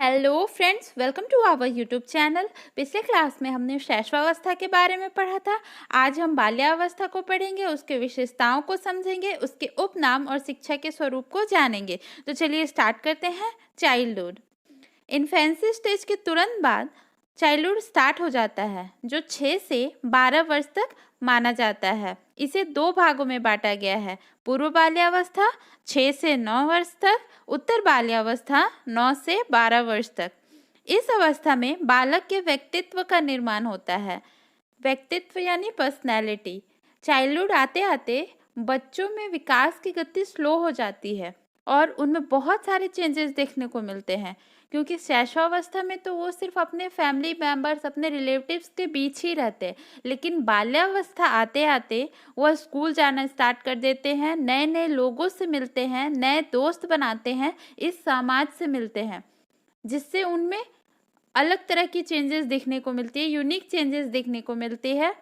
Hello friends, welcome to our YouTube channel. पिछले class में हमने शैशवावस्था के बारे में पढ़ा था। आज हम बाल्यावस्था को पढ़ेंगे, उसके विशेषताओं को समझेंगे, उसके उपनाम और शिक्षा के स्वरूप को जानेंगे। तो चलिए स्टार्ट करते हैं। चाइल्डहुड। इन्फेंसी स्टेज के तुरंत बाद चाइल्डहुड स्टार्ट हो जाता है, जो 6 से 12 वर्ष तक माना जाता है। इसे दो भागों में बांटा गया है: पूर्व बाल्यावस्था 6 से 9 वर्ष तक, उत्तर बाल्यावस्था 9 से 12 वर्ष तक। इस अवस्था में बालक के व्यक्तित्व का निर्माण होता है। व्यक्तित्व यानी पर्सनैलिटी। चाइल्डहुड आते आते बच्चों में विकास की गति स्लो हो जाती है और उनमें बहुत सारे चेंजेस देखने को मिलते हैं, क्योंकि शैशवावस्था में तो वो सिर्फ अपने फैमिली मेंबर्स, अपने रिलेटिव्स के बीच ही रहते हैं, लेकिन बाल्यावस्था आते आते वह स्कूल जाना स्टार्ट कर देते हैं, नए नए लोगों से मिलते हैं, नए दोस्त बनाते हैं, इस समाज से मिलते हैं, जिससे उनमें अलग तरह की चेंजेस देखने को मिलती है, यूनिक चेंजेस देखने को मिलती है,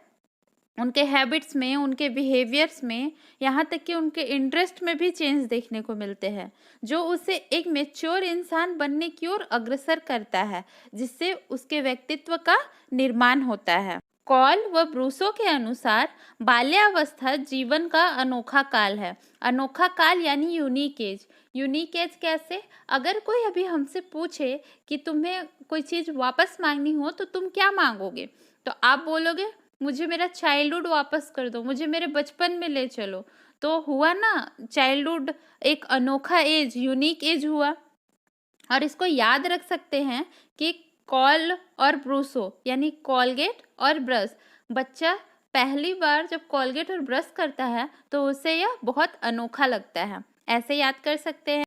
उनके हैबिट्स में, उनके बिहेवियर्स में, यहाँ तक कि उनके इंटरेस्ट में भी चेंज देखने को मिलते हैं, जो उसे एक मैच्योर इंसान बनने की ओर अग्रसर करता है, जिससे उसके व्यक्तित्व का निर्माण होता है। कॉल व ब्रूसो के अनुसार बाल्यावस्था जीवन का अनोखा काल है। अनोखा काल यानी यूनिक एज। यूनिक एज कैसे? अगर कोई अभी हमसे पूछे कि तुम्हें कोई चीज़ वापस मांगनी हो तो तुम क्या मांगोगे, तो आप बोलोगे मुझे मेरा चाइल्डहुड वापस कर दो, मुझे मेरे बचपन में ले चलो। तो हुआ ना, चाइल्डहुड एक अनोखा एज, यूनिक एज हुआ। और इसको याद रख सकते हैं कि कॉल और ब्रूसो यानी कॉलगेट और ब्रश। बच्चा पहली बार जब कॉलगेट और ब्रश करता है तो उसे यह बहुत अनोखा लगता है, ऐसे याद कर सकते हैं।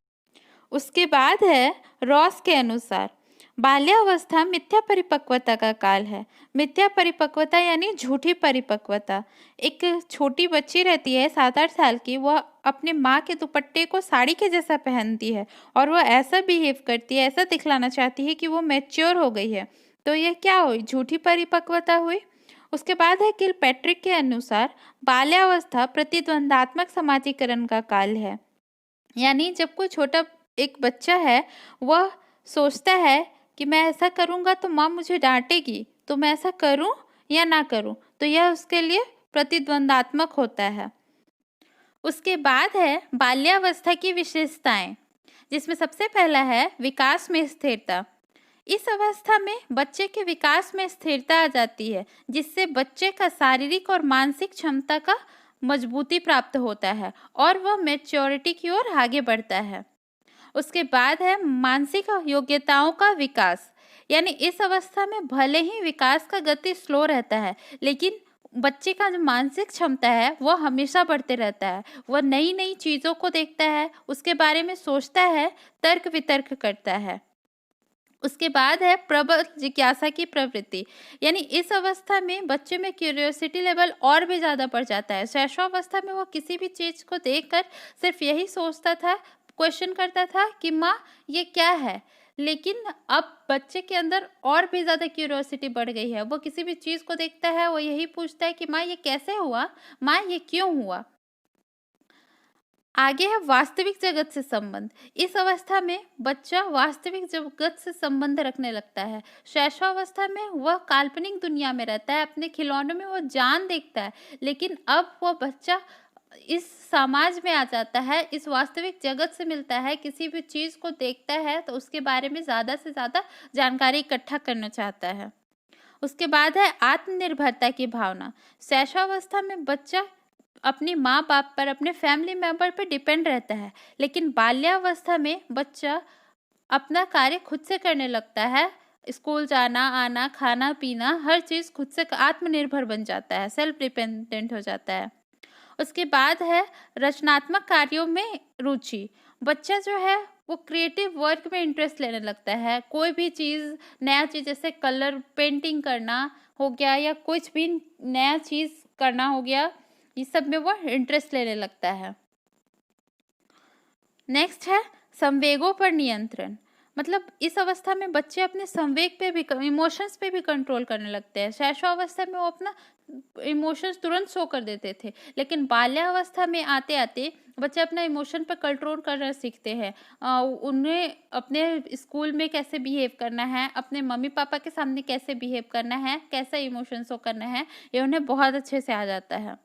उसके बाद है रॉस के अनुसार बाल्यावस्था मिथ्या परिपक्वता का काल है। मिथ्या परिपक्वता यानी झूठी परिपक्वता। एक छोटी बच्ची रहती है 7-8 साल की, वह अपने माँ के दुपट्टे को साड़ी के जैसा पहनती है और वह ऐसा बिहेव करती है, ऐसा दिखलाना चाहती है कि वो मैच्योर हो गई है। तो यह क्या हुई? झूठी परिपक्वता हुई। उसके बाद है किलपैट्रिक के अनुसार बाल्यावस्था प्रतिद्वंदात्मक समाजीकरण का काल है। यानी जब कोई छोटा एक बच्चा है, वह सोचता है कि मैं ऐसा करूँगा तो माँ मुझे डांटेगी, तो मैं ऐसा करूँ या ना करूँ, तो यह उसके लिए प्रतिद्वंदात्मक होता है। उसके बाद है बाल्यावस्था की विशेषताएं, जिसमें सबसे पहला है विकास में स्थिरता। इस अवस्था में बच्चे के विकास में स्थिरता आ जाती है, जिससे बच्चे का शारीरिक और मानसिक क्षमता का मजबूती प्राप्त होता है और वह मैच्योरिटी की ओर आगे बढ़ता है। उसके बाद है मानसिक योग्यताओं का विकास। यानी इस अवस्था में भले ही विकास का गति स्लो रहता है, लेकिन बच्चे का जो मानसिक क्षमता है वह हमेशा बढ़ते रहता है। वह नई नई चीज़ों को देखता है, उसके बारे में सोचता है, तर्क वितर्क करता है। उसके बाद है प्रबल जिज्ञासा की प्रवृत्ति। यानी इस अवस्था में बच्चे में क्यूरियोसिटी लेवल और भी ज़्यादा बढ़ जाता है। शैशवावस्था में वो किसी भी चीज़ को देखकर सिर्फ यही सोचता था, क्वेश्चन करता था कि माँ ये क्या है। लेकिन अब बच्चे के अंदर और भी ज़्यादा क्यूरियोसिटी बढ़ गई है। वो किसी भी चीज़ को देखता है, वो यही पूछता है कि माँ ये कैसे हुआ, माँ ये क्यों हुआ। आगे है वास्तविक जगत से संबंध। इस अवस्था में बच्चा वास्तविक जगत से संबंध रखने लगता है। शैशवावस्था में वह काल्पनिक दुनिया में रहता है, अपने खिलौनों में वो जान देखता है, लेकिन अब वह बच्चा इस समाज में आ जाता है, इस वास्तविक जगत से मिलता है, किसी भी चीज़ को देखता है तो उसके बारे में ज़्यादा से ज़्यादा जानकारी इकट्ठा करना चाहता है। उसके बाद है आत्मनिर्भरता की भावना। शैशवावस्था में बच्चा अपनी माँ बाप पर, अपने फैमिली मेंबर पर डिपेंड रहता है, लेकिन बाल्यावस्था में बच्चा अपना कार्य खुद से करने लगता है। स्कूल जाना आना, खाना पीना, हर चीज़ खुद से आत्मनिर्भर बन जाता है, सेल्फ डिपेंडेंट हो जाता है। उसके बाद है रचनात्मक कार्यों में रुचि। बच्चा जो है वो क्रिएटिव वर्क में इंटरेस्ट लेने लगता है। कोई भी चीज़, नया चीज़, जैसे कलर पेंटिंग करना हो गया या कुछ भी नया चीज़ करना हो गया, ये सब में वो इंटरेस्ट लेने लगता है। नेक्स्ट है संवेगों पर नियंत्रण। मतलब इस अवस्था में बच्चे अपने संवेग पे भी इमोशंस पे भी कंट्रोल करने लगते हैं। शैशवावस्था में वो अपना इमोशंस तुरंत शो कर देते थे, लेकिन बाल्यावस्था में आते-आते बच्चे अपना इमोशन पे कंट्रोल करना सीखते हैं। उन्हें अपने स्कूल में कैसे बिहेव करना है, अपने मम्मी-पापा के सामने कैसे बिहेव करना है, कैसा इमोशन शो करना है, ये उन्हें बहुत अच्छे से आ जाता है।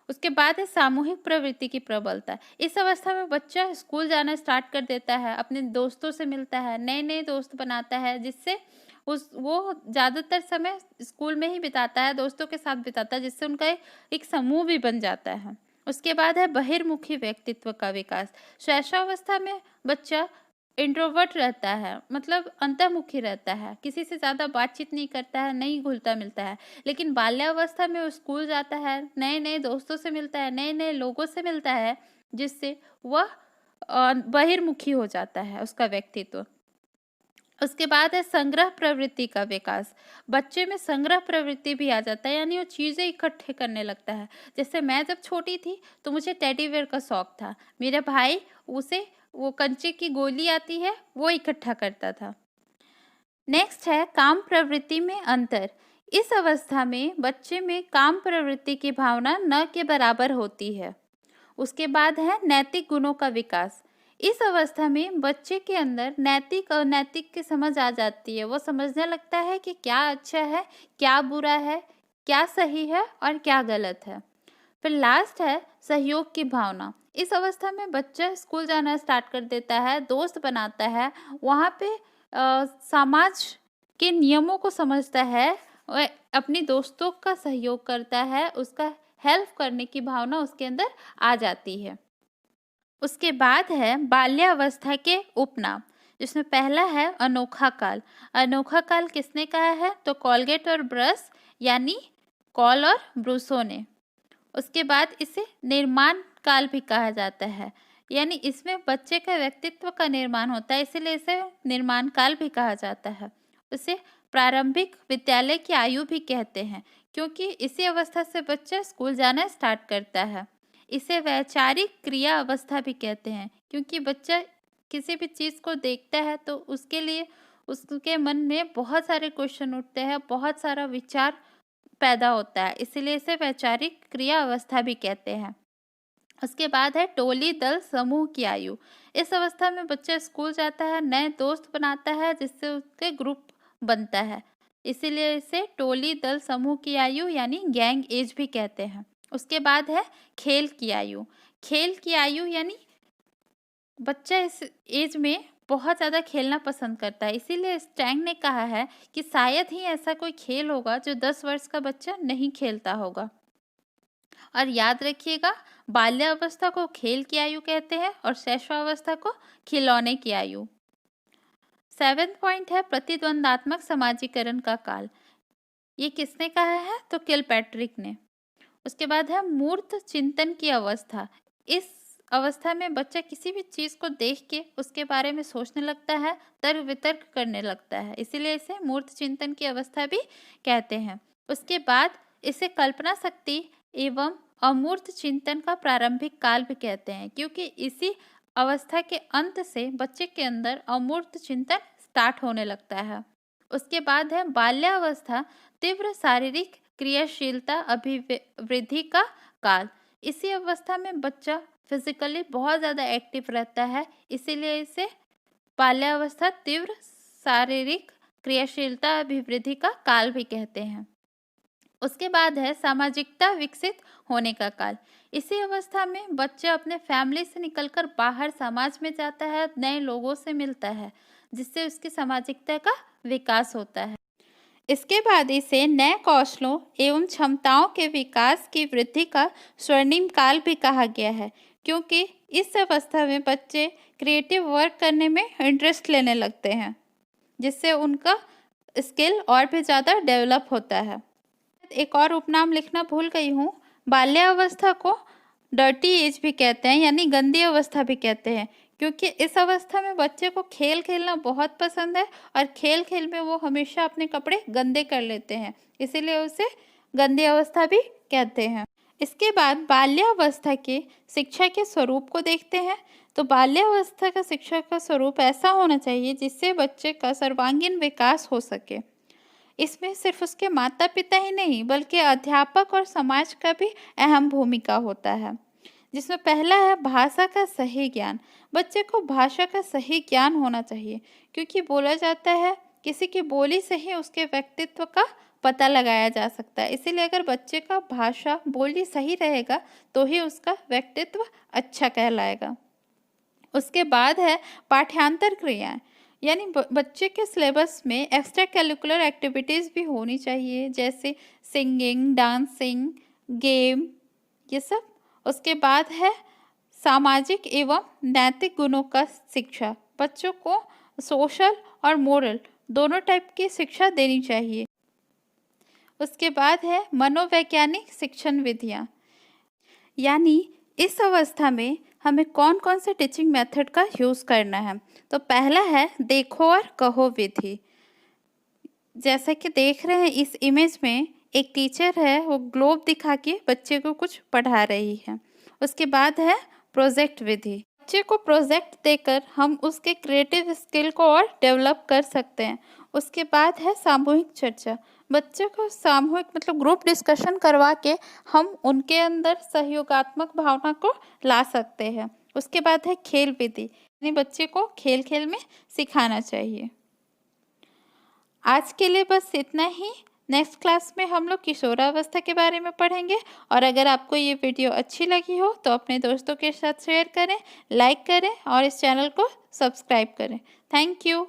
उसके बाद है सामूहिक प्रवृत्ति की प्रबलता। इस अवस्था में बच्चा स्कूल जाना स्टार्ट कर देता है, अपने दोस्तों से मिलता है, नए-नए दोस्त बनाता है, जिससे उस वो ज़्यादातर समय स्कूल में ही बिताता है, दोस्तों के साथ बिताता है, जिससे उनका एक समूह भी बन जाता है। उसके बाद है बहिर्मुखी व्यक्तित्व का विकास। शैशवावस्था में बच्चा इंट्रोवर्ट रहता है, मतलब अंतर्मुखी रहता है, किसी से ज़्यादा बातचीत नहीं करता है, नहीं घुलता-मिलता है। लेकिन बाल्यावस्था में वो स्कूल जाता है, नए-नए दोस्तों से मिलता है, नए-नए लोगों से मिलता है, जिससे वह बहिर्मुखी हो जाता है उसका व्यक्तित्व। उसके बाद है संग्रह प्रवृत्ति का विकास। बच्चे में संग्रह प्रवृत्ति भी आ जाता है, यानी वो चीज़ें इकट्ठे करने लगता है। जैसे मैं जब छोटी थी तो मुझे टेडी बियर का शौक था। मेरा भाई उसे वो कंचे की गोली आती है वो इकट्ठा करता था। नेक्स्ट है काम प्रवृत्ति में अंतर। इस अवस्था में बच्चे में काम प्रवृत्ति की भावना न के बराबर होती है। उसके बाद है नैतिक गुणों का विकास। इस अवस्था में बच्चे के अंदर नैतिक और अनैतिक की समझ आ जाती है। वो समझने लगता है कि क्या अच्छा है, क्या बुरा है, क्या सही है और क्या गलत है। फिर लास्ट है सहयोग की भावना। इस अवस्था में बच्चा स्कूल जाना स्टार्ट कर देता है, दोस्त बनाता है, वहाँ पे समाज के नियमों को समझता है, वह अपनी दोस्तों का सहयोग करता है, उसका हेल्प करने की भावना उसके अंदर आ जाती है। उसके बाद है बाल्यावस्था के उपनाम, जिसमें पहला है अनोखा काल। अनोखा काल किसने कहा है? तो कॉलगेट और ब्रश यानी कॉल और ब्रूसो ने। उसके बाद इसे निर्माण काल भी कहा जाता है, यानी इसमें बच्चे का व्यक्तित्व का निर्माण होता है, इसीलिए इसे निर्माण काल भी कहा जाता है। इसे प्रारंभिक विद्यालय की आयु भी कहते हैं, क्योंकि इसी अवस्था से बच्चा स्कूल जाना स्टार्ट करता है। इसे वैचारिक क्रिया अवस्था भी कहते हैं, क्योंकि बच्चा किसी भी चीज़ को देखता है तो उसके लिए उसके मन में बहुत सारे क्वेश्चन उठते हैं, बहुत सारा विचार पैदा होता है, इसीलिए इसे वैचारिक क्रिया अवस्था भी कहते हैं। उसके बाद है टोली दल समूह की आयु। इस अवस्था में बच्चा स्कूल जाता है, नए दोस्त बनाता है, जिससे उसके ग्रुप बनता है, इसीलिए इसे टोली दल समूह की आयु यानी गैंग एज भी कहते हैं। उसके बाद है खेल की आयु। खेल की आयु यानी बच्चा इस एज में बहुत ज़्यादा खेलना पसंद करता है, इसीलिए स्टैंग ने कहा है कि शायद ही ऐसा कोई खेल होगा जो 10 वर्ष का बच्चा नहीं खेलता होगा। और याद रखिएगा, बाल्यावस्था को खेल की आयु कहते हैं और शैशवावस्था को खिलौने की आयु। 7th पॉइंट है प्रतिद्वंदात्मक समाजीकरण का काल। ये किसने कहा है? तो किलपैट्रिक ने। उसके बाद है मूर्त चिंतन की अवस्था। इस अवस्था में बच्चा किसी भी चीज़ को देख के उसके बारे में सोचने लगता है, तर्क वितर्क करने लगता है, इसीलिए इसे मूर्त चिंतन की अवस्था भी कहते हैं। उसके बाद इसे कल्पना शक्ति एवं अमूर्त चिंतन का प्रारंभिक काल भी कहते हैं, क्योंकि इसी अवस्था के अंत से बच्चे के अंदर अमूर्त चिंतन स्टार्ट होने लगता है। उसके बाद है बाल्यावस्था तीव्र शारीरिक क्रियाशीलता अभिवृद्धि का काल। इसी अवस्था में बच्चा फिजिकली बहुत ज़्यादा एक्टिव रहता है, इसीलिए इसे बाल्यावस्था तीव्र शारीरिक क्रियाशीलता अभिवृद्धि का काल भी कहते हैं। उसके बाद है सामाजिकता विकसित होने का काल। इसी अवस्था में बच्चा अपने फैमिली से निकलकर बाहर समाज में जाता है, नए लोगों से मिलता है, जिससे उसकी सामाजिकता का विकास होता है। इसके बाद इसे नए कौशलों एवं क्षमताओं के विकास की वृद्धि का स्वर्णिम काल भी कहा गया है, क्योंकि इस अवस्था में बच्चे क्रिएटिव वर्क करने में इंटरेस्ट लेने लगते हैं, जिससे उनका स्किल और भी ज़्यादा डेवलप होता है। एक और उपनाम लिखना भूल गई हूँ, बाल्यावस्था को डर्टी एज भी कहते हैं, यानी गंदी अवस्था भी कहते हैं, क्योंकि इस अवस्था में बच्चे को खेल खेलना बहुत पसंद है और खेल खेल में वो हमेशा अपने कपड़े गंदे कर लेते हैं, इसीलिए उसे गंदी अवस्था भी कहते हैं। इसके बाद बाल्यावस्था के शिक्षा के स्वरूप को देखते हैं। तो बाल्यावस्था का शिक्षा का स्वरूप ऐसा होना चाहिए जिससे बच्चे का सर्वांगीण विकास हो सके। इसमें सिर्फ उसके माता पिता ही नहीं बल्कि अध्यापक और समाज का भी अहम भूमिका होता है, जिसमें पहला है भाषा का सही ज्ञान। बच्चे को भाषा का सही ज्ञान होना चाहिए, क्योंकि बोला जाता है किसी की बोली से ही उसके व्यक्तित्व का पता लगाया जा सकता है। इसीलिए अगर बच्चे का भाषा बोली सही रहेगा तो ही उसका व्यक्तित्व अच्छा कहलाएगा। उसके बाद है पाठ्यांतर क्रियाएं, यानी बच्चे के सिलेबस में एक्स्ट्रा करिकुलर एक्टिविटीज़ भी होनी चाहिए, जैसे सिंगिंग, डांसिंग, गेम, ये सब। उसके बाद है सामाजिक एवं नैतिक गुणों का शिक्षा। बच्चों को सोशल और मोरल दोनों टाइप की शिक्षा देनी चाहिए। उसके बाद है मनोवैज्ञानिक शिक्षण विधियाँ, यानी इस अवस्था में हमें कौन कौन से टीचिंग मेथड का यूज़ करना है। तो पहला है देखो और कहो विधि। जैसा कि देख रहे हैं इस इमेज में, एक टीचर है, वो ग्लोब दिखा के बच्चे को कुछ पढ़ा रही है। उसके बाद है प्रोजेक्ट विधि। बच्चे को प्रोजेक्ट देकर हम उसके क्रिएटिव स्किल को और डेवलप कर सकते हैं। उसके बाद है सामूहिक चर्चा। बच्चे को सामूहिक मतलब ग्रुप डिस्कशन करवा के हम उनके अंदर सहयोगात्मक भावना को ला सकते हैं। उसके बाद है खेल विधि, यानी बच्चे को खेल खेल में सिखाना चाहिए। आज के लिए बस इतना ही। नेक्स्ट क्लास में हम लोग किशोरावस्था के बारे में पढ़ेंगे। और अगर आपको ये वीडियो अच्छी लगी हो तो अपने दोस्तों के साथ शेयर करें, लाइक करें और इस चैनल को सब्सक्राइब करें। Thank you.